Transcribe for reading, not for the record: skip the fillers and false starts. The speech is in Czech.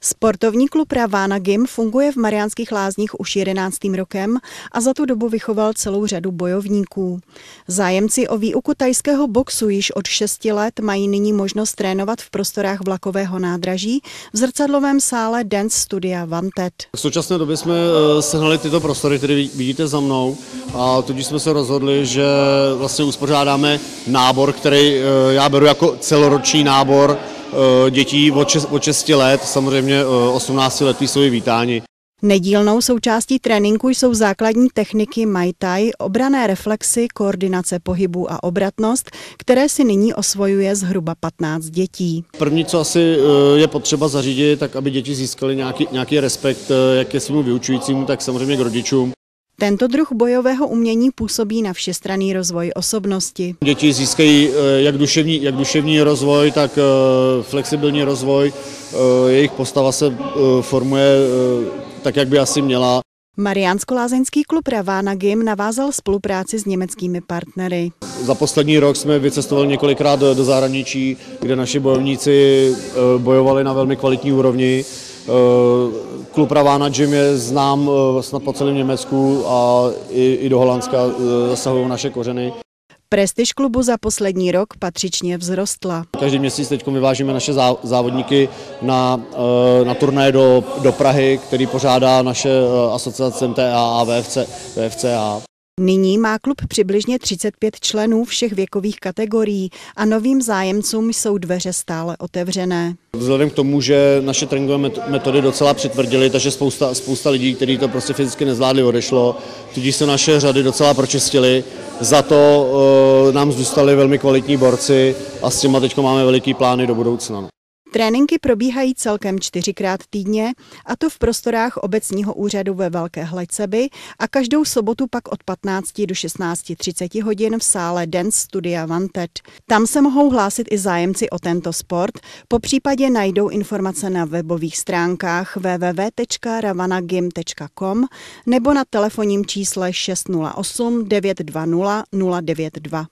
Sportovní klub Ravana Gym funguje v Mariánských Lázních už 11. rokem a za tu dobu vychoval celou řadu bojovníků. Zájemci o výuku thajského boxu již od 6 let mají nyní možnost trénovat v prostorách vlakového nádraží v zrcadlovém sále Dance Studia Wanted. V současné době jsme sehnali tyto prostory, které vidíte za mnou, a tudíž jsme se rozhodli, že vlastně uspořádáme nábor, který já beru jako celoroční nábor dětí od 6 let, samozřejmě 18 letí jsou vítáni. Nedílnou součástí tréninku jsou základní techniky Muay Thai, obranné reflexy, koordinace pohybu a obratnost, které si nyní osvojuje zhruba 15 dětí. První, co asi je potřeba zařídit, tak aby děti získaly nějaký respekt jak ke svému vyučujícímu, tak samozřejmě k rodičům. Tento druh bojového umění působí na všestranný rozvoj osobnosti. Děti získají jak duševní rozvoj, tak flexibilní rozvoj. Jejich postava se formuje tak, jak by asi měla. Mariánsko-lázeňský klub Ravana Gym navázal spolupráci s německými partnery. Za poslední rok jsme vycestovali několikrát do zahraničí, kde naši bojovníci bojovali na velmi kvalitní úrovni. Klub Ravana Gym je znám snad po celém Německu a i do Holandska zasahují naše kořeny. Prestiž klubu za poslední rok patřičně vzrostla. Každý měsíc teď vyvážíme naše závodníky na turnaje do Prahy, který pořádá naše asociace MTA a VFCA. Nyní má klub přibližně 35 členů všech věkových kategorií a novým zájemcům jsou dveře stále otevřené. Vzhledem k tomu, že naše tréninkové metody docela přitvrdily, takže spousta lidí, kteří to prostě fyzicky nezvládli, odešlo, tudíž se naše řady docela pročistily. Za to nám zůstali velmi kvalitní borci a s těma teď máme veliký plány do budoucna. Tréninky probíhají celkem 4krát týdně, a to v prostorách obecního úřadu ve Velké Hleceby a každou sobotu pak od 15 do 16:30 hodin v sále Dance Studia Wanted. Tam se mohou hlásit i zájemci o tento sport, popřípadě najdou informace na webových stránkách www.ravanagym.com nebo na telefonním čísle 608 920 092.